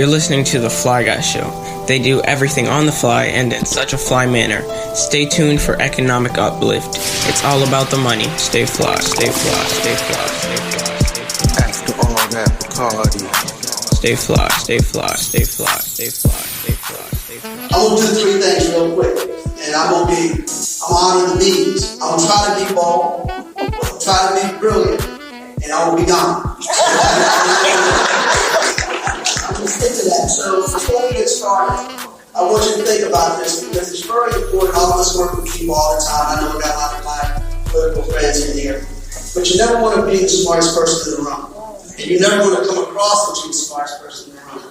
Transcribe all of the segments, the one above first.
You're listening to The Fly Guy Show. They do everything on the fly and in such a fly manner. Stay tuned for economic uplift. It's all about the money. Stay fly, stay fly, stay fly, stay fly, stay fly. After all that Bacardi. Stay fly, stay fly, stay fly, stay fly, stay fly, stay fly. I'm gonna do three things real quick, and I'm honoring the meetings. I'm gonna try to be bold, try to be brilliant, and I'm gonna be gone. I'm gonna stick to that. So before we get started, I want you to think about this because it's very important. All of us work with people all the time. I know we got a lot of my political friends in here, but you never want to be the smartest person in the room, and you never want to come across as being the smartest person in the room.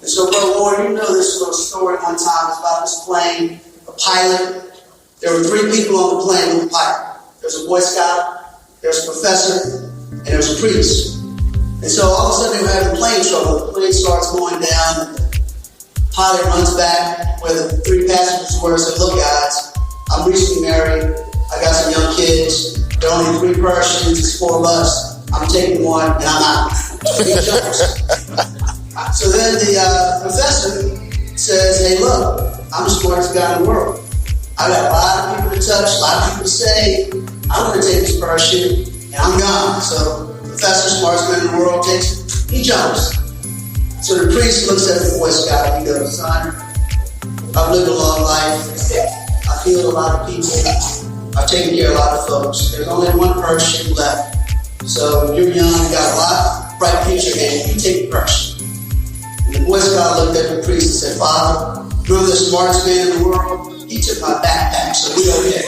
And so, Brother Warren, you know this little story one time. It's about this plane, a pilot. There were three people on the plane with the pilot. There's a Boy Scout, there's a professor, and there's a priest. And so all of a sudden they were having plane trouble. The plane starts going down, and the pilot runs back where the three passengers were and said, "Look guys, I'm recently married, I got some young kids, there are only 3 Persians, it's 4 of us, I'm taking one and I'm out." He jumps. So then the professor says, "Hey look, I'm the smartest guy in the world. I got a lot of people to touch, a lot of people to save. I'm going to take this parachute and I'm gone." So the professor, smartest man in the world, takes it. He jumps. So the priest looks at the Boy Scout and he goes, "Son, I've lived a long life. I've healed a lot of people. I've taken care of a lot of folks. There's only one parachute left. So you're young, you got a lot of bright future ahead. You take the parachute." And the Boy Scout looked at the priest and said, "Father, you're the smartest man in the world. He took my backpack, so we don't get it."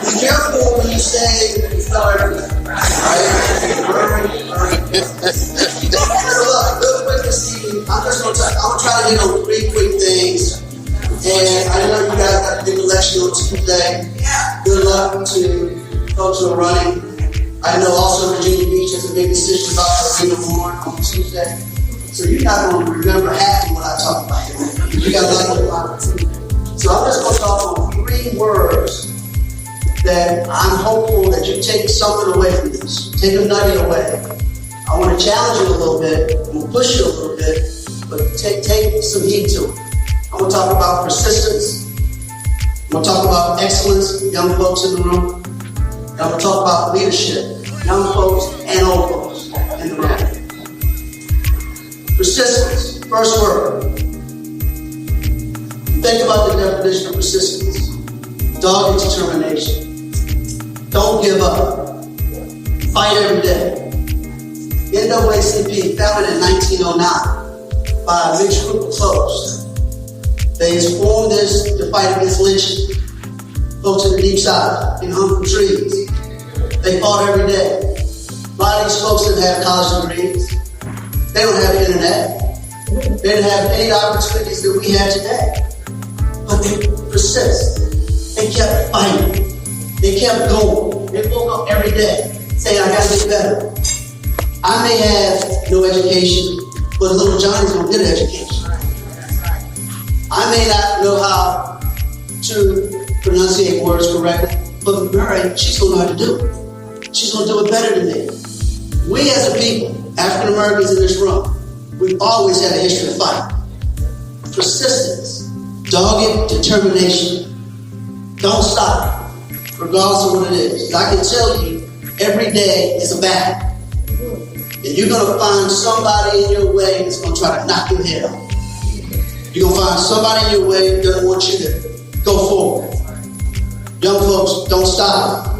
Be careful when you say you know everything. Right? So look, real quick this evening, I'm gonna try to hit on 3 quick things. And I know you guys got a big election on Tuesday. Good luck to folks who are running. I know also Virginia Beach has a big decision about Arena Warren on Tuesday. So you're not going to remember half of what I talk about. You got a lot of opportunity. So I'm just going to talk on 3 words that I'm hopeful that you take something away from this. Take a nugget away. I want to challenge you a little bit. I'm going to push you a little bit, but take some heat to it. I'm going to talk about persistence. I'm going to talk about excellence, young folks in the room. And I'm going to talk about leadership, young folks and old folks in the room. Persistence, first word. Think about the definition of persistence. Dogged determination. Don't give up. Fight every day. NAACP, founded in 1909 by a mixed group of folks. They formed this to fight against lynching. Folks in the deep south, in hung from trees. They fought every day. A lot of these folks didn't have college degrees. They don't have the internet. They didn't have any opportunities that we have today. But they persist. They kept fighting. They kept going. They woke up every day saying, "I gotta get better." I may have no education, but little Johnny's gonna get an education. I may not know how to pronunciate words correctly, but Mary, she's gonna know how to do it. She's gonna do it better than me. We as a people, African Americans in this room, we've always had a history of fighting. Persistence, dogged determination. Don't stop, regardless of what it is. I can tell you, every day is a battle. And you're gonna find somebody in your way that's gonna try to knock your head off. You're gonna find somebody in your way that doesn't want you to go forward. Young folks, don't stop.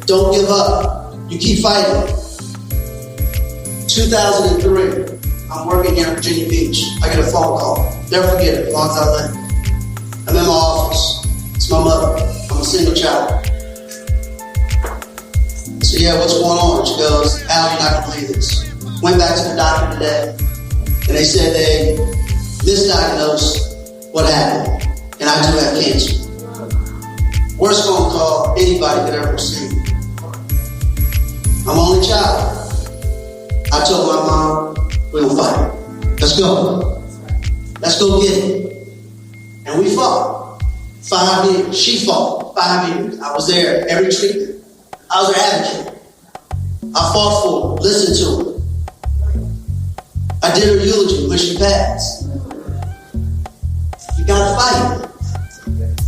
Don't give up. You keep fighting. 2003, I'm working here in Virginia Beach. I get a phone call. Never forget it, as long as I live. I'm in my office. It's my mother. I'm a single child. So yeah, what's going on? She goes, "Al, you're not gonna believe this." Went back to the doctor today, and they said they misdiagnosed what happened, and I do have cancer. Worst phone call anybody could ever receive. I'm only child. I told my mom, "We're gonna fight. Let's go. Let's go get it." And we fought. 5 years. She fought 5 years. I was there every treatment. I was her advocate. I fought for her, listened to her. I did her eulogy when she passed. You gotta fight.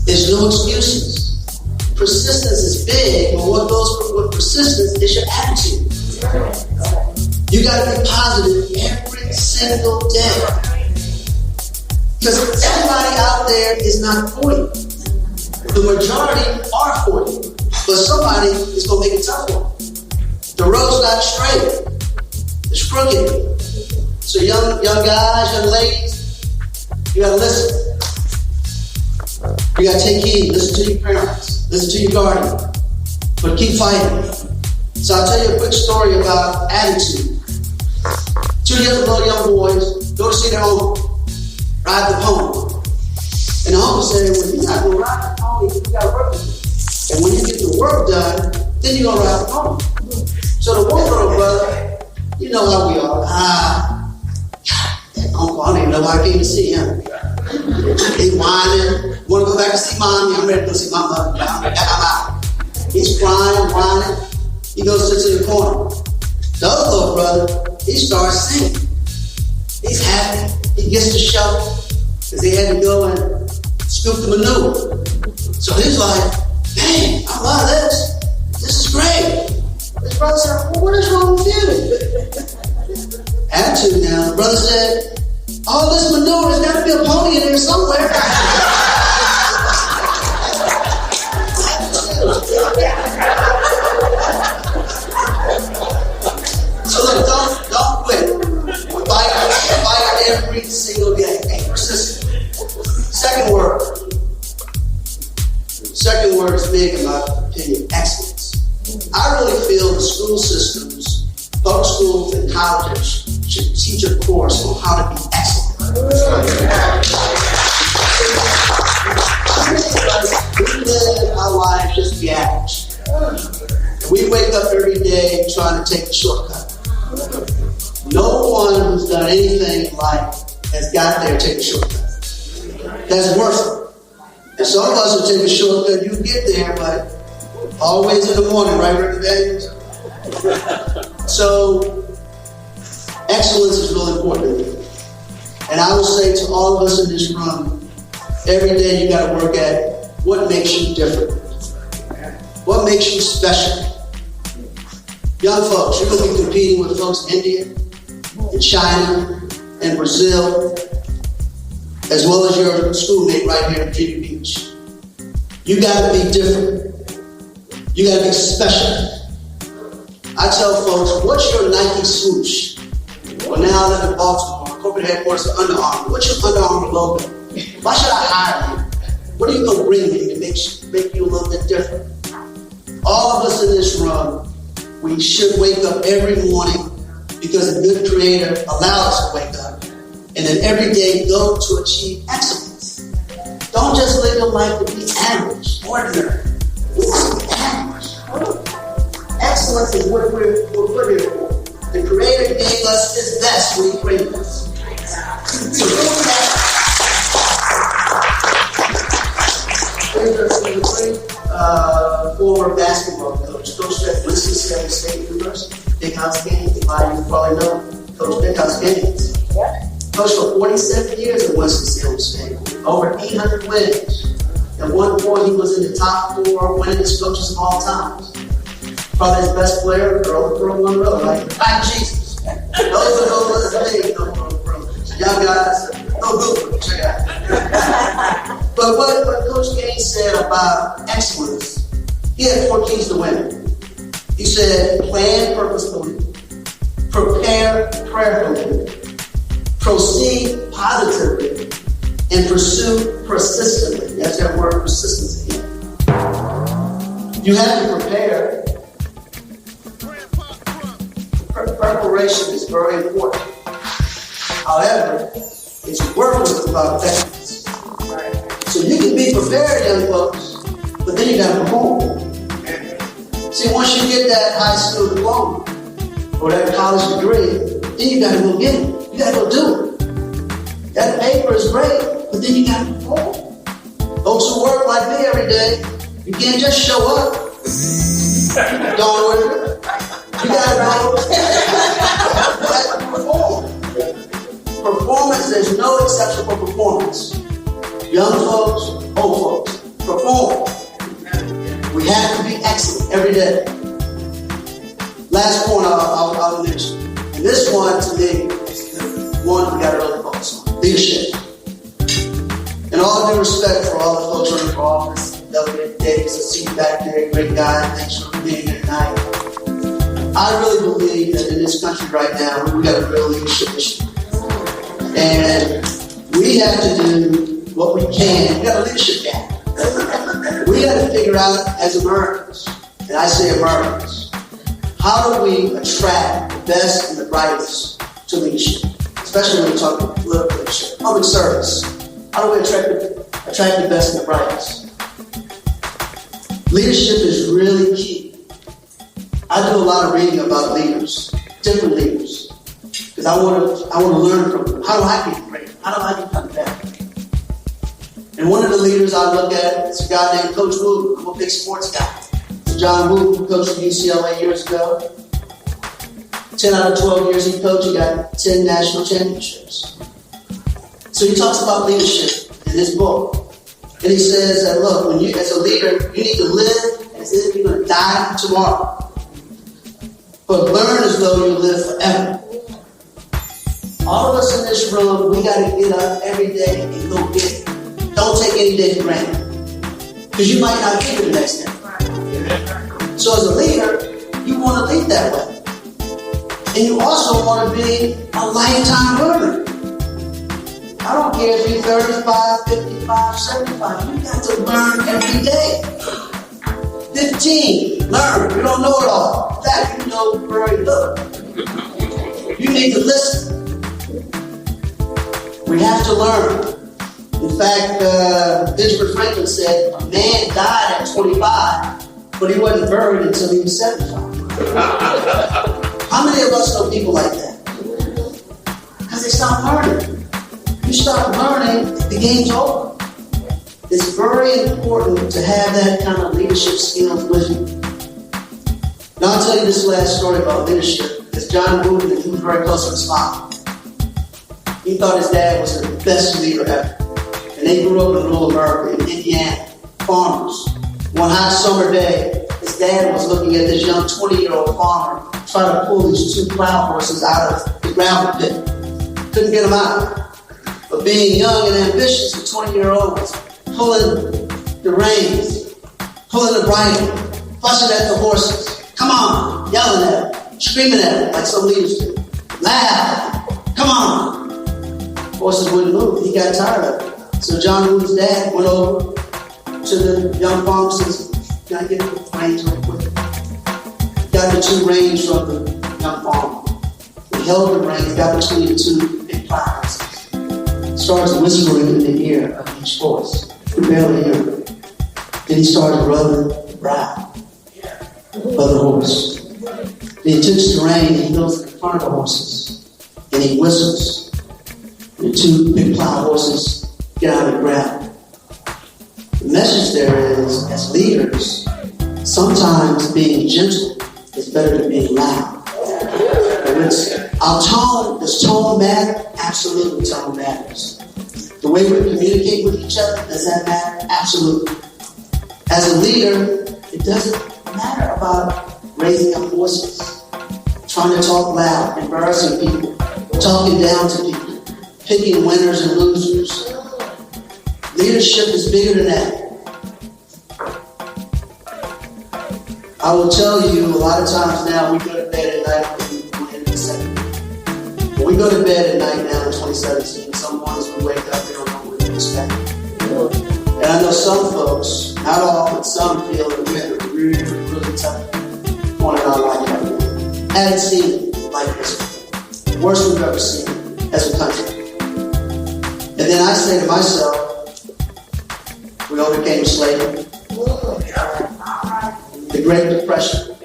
There's no excuses. Persistence is big, but what goes with persistence is your attitude. You gotta be positive every single day. Because everybody out there is not for you. The majority are for you. But somebody is gonna make it tough for you. The road's not straight. It's crooked. So young guys, young ladies, you gotta listen. You gotta take heed. Listen to your parents. Listen to your guardian. But keep fighting. So I'll tell you a quick story about attitude. 2 years ago, young boys go to see their uncle ride the pony. And the uncle said, well, you're not gonna ride the pony, you gotta work with it. And when you get the work done, then you're gonna ride the pony. So the one little brother, you know how we are. That uncle, I don't even know why I came to see him. He's whining. Want to go back to see mommy? I'm ready to go see my mother. I'm out. He's crying, whining. He goes to sits in the corner. The other little brother, he starts singing. He's happy. He gets the shovel because they had to go and scoop the manure. So he's like, man, I love this. This is great. His brother said, well, what is wrong with you? Attitude now. The brother said, all this manure, there's got to be a pony in there somewhere. So look, don't quit. Fight every single day. Be persistent. Second word is big in my opinion, excellence. I really feel the school systems, public schools and colleges should teach a course on how to be excellent. We live our lives just to be average. We wake up every day trying to take the shortcut. No one who's done anything in life has got there to take a shortcut. That's worth it. And some of us will take a shortcut, you get there, but always in the morning, right, Rick Daniels? So, excellence is really important. And I will say to all of us in this room, every day you got to work at what makes you different. What makes you special. Young folks, you're going to be competing with folks in India, in China, and Brazil, as well as your schoolmate right here in Virginia Beach. You got to be different. You got to be special. I tell folks, what's your Nike swoosh? Well, now I live in Baltimore, corporate headquarters of Under Armour. What's your Under Armour logo? Why should I hire you? What are you going to bring me to make you a little bit different? All of us in this room, we should wake up every morning because a good creator allowed us to wake up. And then every day go to achieve excellence. Don't just live your life to be average, ordinary. We want to be average. Excellence is what we're put here for. The Creator gave us His best when He created us. So look at former basketball coach, coached at Winston-Salem State University, Big House Gaines. You probably know Coach Big House Gaines. Coached for 47 years at Winston-Salem State, over 800 wins. At one point, he was in the top 4 winningest coaches of all time. Probably his best player, Earl Monroe, right? Like Jesus. Those are those things, so young guys, no good, check out. But what Coach Gaines said about excellence, he had 4 keys to winning. He said, plan purposefully, prepare prayerfully, proceed positively, and pursue persistently. That's that word persistence again. You have to prepare. Preparation is very important. However, it's worthless without excellence. So you can be prepared, young folks, but then you got to perform. See, once you get that high school diploma or that college degree, then you got to go get it. You got to go do it. That paper is great, but then you got to perform. Folks who work like me every day, you can't just show up. Don't worry. You gotta know. You gotta perform. Performance, there's no exception for performance. Young folks, old folks, perform. We have to be excellent every day. Last point I'll mention. And this one, to me, is the one we gotta really focus on. Leadership. And all due respect for all the folks running for office, Delegate Davis, I see you back there, great guy, thanks for being here tonight. I really believe that in this country right now, we got a real leadership issue. And we have to do what we can. We got a leadership gap. We got to figure out as Americans, and I say Americans, how do we attract the best and the brightest to leadership? Especially when we talk about political leadership, public service. How do we attract the best and the brightest? Leadership is really key. I do a lot of reading about leaders, different leaders, because I want to learn from them. How do I get great? How do I become better? And one of the leaders I look at is a guy named Coach Woo. I'm a big sports guy. John Woo, who coached at UCLA years ago. 10 out of 12 years he coached, he got 10 national championships. So he talks about leadership in his book. And he says that, look, when you, as a leader, you need to live as if you're going to die tomorrow. But learn as though you live forever. All of us in this room, we got to get up every day and go get it. Don't take any day for granted. Because you might not get it the next day. So as a leader, you want to lead that way. And you also want to be a lifetime learner. I don't care if you're 35, 55, 75. You got to learn every day. 15, learn. You don't know it all. In fact, you know very little. You need to listen. We have to learn. In fact, Benjamin Franklin said a man died at 25, but he wasn't buried until he was 75. How many of us know people like that? Because they stop learning. You start learning, the game's over. It's very important to have that kind of leadership skills with you. Now I'll tell you this last story about leadership. It's John Wooden, he was very close to his father. He thought his dad was the best leader ever. And they grew up in rural America, in Indiana, farmers. One hot summer day, his dad was looking at this young 20-year-old farmer trying to pull these two plow horses out of the gravel pit. Couldn't get them out. But being young and ambitious, the 20-year-old was pulling the reins, pulling the bridle, fussing at the horses. Come on, yelling at them, screaming at them like some leaders do. Loud, come on. Horses wouldn't move. He got tired of it. So John Woo's dad went over to the young farmer and says, can I get the reins real quick? Got the two reins from the young farmer. He held the reins, got between the two big plows. Starts whispering in the ear of each horse. You barely hear him. Then he started rubbing the brow of the horse. Then he takes the rein and he goes in front of the horses. And he whistles. The two big plow horses get out of the ground. The message there is, as leaders, sometimes being gentle is better than being loud. Our tone, does tone matter? Absolutely, tone matters. The way we communicate with each other, does that matter? Absolutely. As a leader, it doesn't matter about raising up voices, trying to talk loud, embarrassing people, talking down to people, picking winners and losers. Leadership is bigger than that. I will tell you, a lot of times now, we go to bed at night when we go to bed at night now in 2017, some mornings we wake up, we don't know what to expect. And I know some folks, not all, but some feel that we're in a really, really tough point in our life right now. Haven't seen it like this before. Worst we've ever seen as a country. And then I say to myself, we overcame slavery, the Great Depression,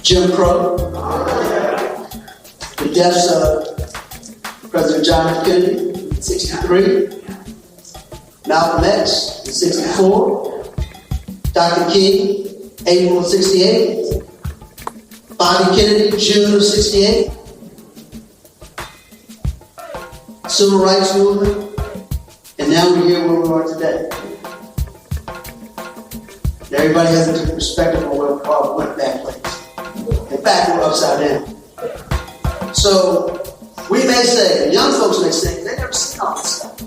Jim Crow, the deaths of President John F. Kennedy, 1963, Malcolm X in 64, Dr. King, April of 68, Bobby Kennedy, June of 68, Civil Rights Movement, and now we're here where we are today. And everybody has a different perspective on where we are. We went that place. In fact, we're upside down. So we may say, the young folks may say, they never seen all this stuff.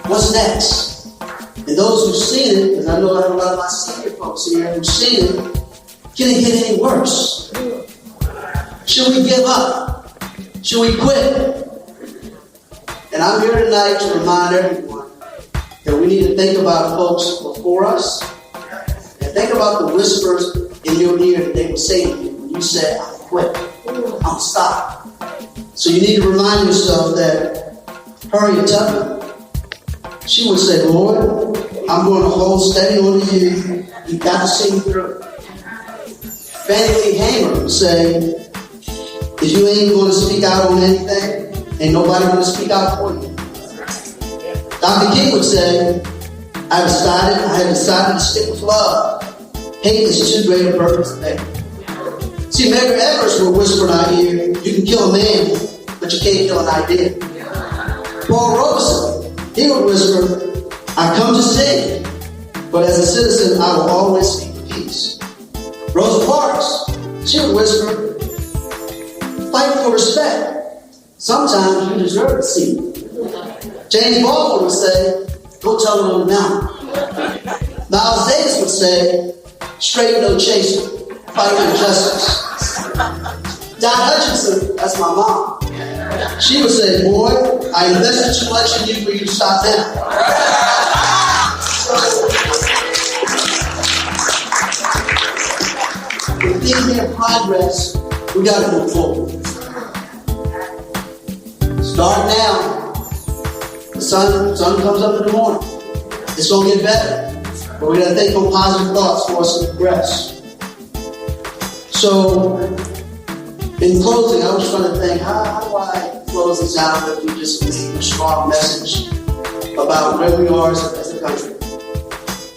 What's next? And those who've seen it, because I know I have a lot of my senior folks here who've seen it, can it get any worse? Should we give up? Should we quit? And I'm here tonight to remind everyone that we need to think about folks before us and think about the whispers in your ear that they would say to you when you say, "I'm quit, I'm stop." So you need to remind yourself that Harriet Tubman, she would say, "Lord, I'm going to hold steady on to you. You've got to see me through." Fannie Lee Hamer would say, "If you ain't going to speak out on anything, ain't nobody going to speak out for you." Dr. King would say, I have decided to stick with love. Hate is too great a burden to bear." See, Medgar Evers would whisper in our ear, "You can kill a man, but you can't kill an idea." Paul Robeson, he would whisper, "I come to sing, but as a citizen, I will always speak for peace." Rosa Parks, she would whisper, "Fight for respect. Sometimes you deserve a seat." James Baldwin would say, "Go tell it on the mountain." Miles Davis would say, "Straight no chaser. Fight for justice." Don Hutchinson, that's my mom, she would say, "Boy, I invested too much in you for you to stop now." With being here progress, we got to move forward. Start now. The sun comes up in the morning. It's going to get better. But we got to think on positive thoughts for us to progress. So, in closing, I was trying to think, how do I close this out if we just leave a strong message about where we are as a country?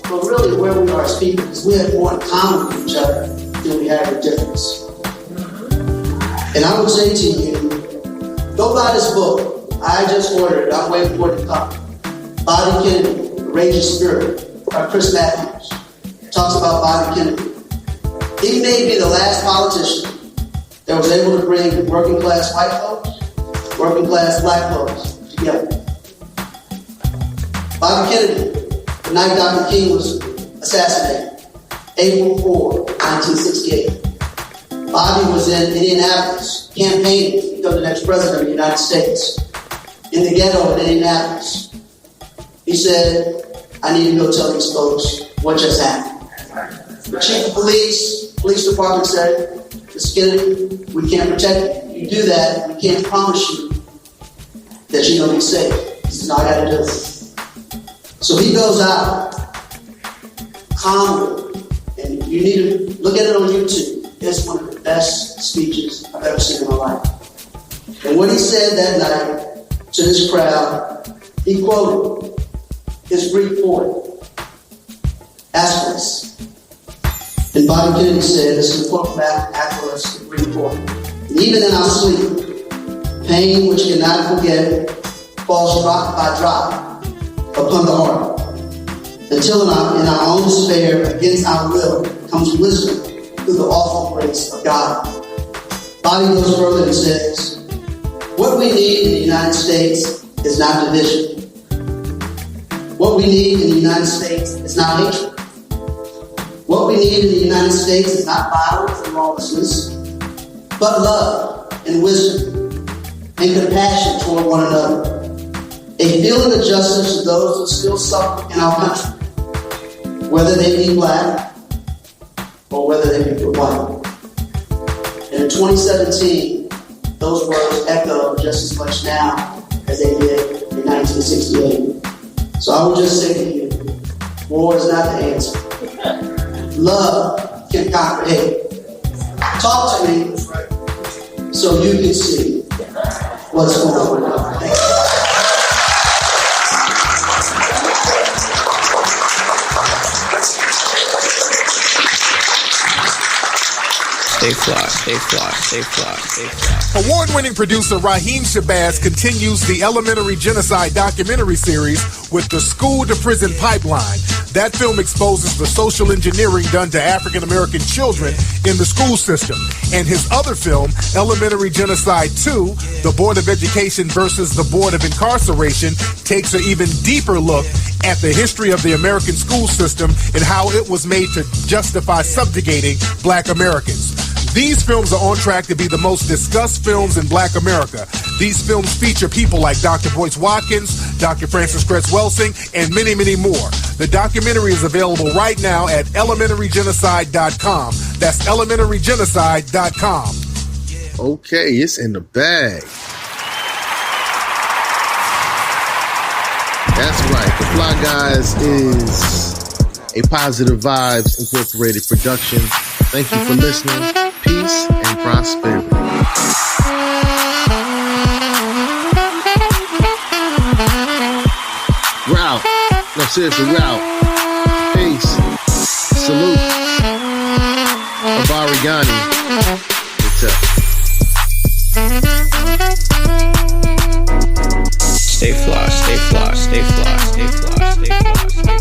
But really where we are as people, because we have more in common with each other than we have in difference. And I would say to you, go buy this book. I just ordered it. I'm waiting for it to come. Bobby Kennedy, Courageous Spirit, by Chris Matthews. Talks about Bobby Kennedy. He may be the last politician that was able to bring working class white folks, working class black folks together. Bobby Kennedy, the night Dr. King was assassinated, April 4, 1968. Bobby was in Indianapolis campaigning to become the next president of the United States. In the ghetto in Indianapolis. He said, "I need to go tell these folks what just happened." The chief of police department said, "Mr. Kennedy, we can't protect you. If you do that, we can't promise you that you're going to be safe." He says, "No, I got to do it." So he goes out calmly, and you need to look at it on YouTube. It's one of the best speeches I've ever seen in my life. And what he said that night to this crowd, he quoted his Greek poet, Aeschylus. And Bobby Kennedy said, this is a quote from Aeschylus, the Greek poet. "And even in our sleep, pain which cannot forget falls drop by drop upon the heart, until in our own despair, against our will, comes wisdom through the awful grace of God." Bobby goes further and says, what we need in the United States is not division. What we need in the United States is not hatred. What we need in the United States is not violence and lawlessness, but love and wisdom and compassion toward one another. A feeling of justice to those who still suffer in our country, whether they be black or whether they be white. And in 2017, those words echo just as much now as they did in 1968. So I would just say to you, war is not the answer. Love can conquer hate. Talk to me so you can see what's going on. Thank you. Stay fly, stay fly, stay fly, stay fly. Award-winning producer Raheem Shabazz continues the Elementary Genocide documentary series with The School to Prison Pipeline. That film exposes the social engineering done to African-American children in the school system. And his other film, Elementary Genocide 2, The Board of Education versus the Board of Incarceration, takes an even deeper look at the history of the American school system and how it was made to justify subjugating Black Americans. These films are on track to be the most discussed films in Black America. These films feature people like Dr. Boyce Watkins, Dr. Francis Cress Welsing, and many, many more. The documentary is available right now at elementarygenocide.com. That's elementarygenocide.com. Okay, it's in the bag. That's right. The Fly Guys is a Positive Vibes Incorporated production. Thank you for listening. Peace and prosperity. We're out. No, seriously, we're out. Peace. Salute. Abarigani. What's up? Stay fly, stay fly, stay fly, stay fly, stay fly, stay fly.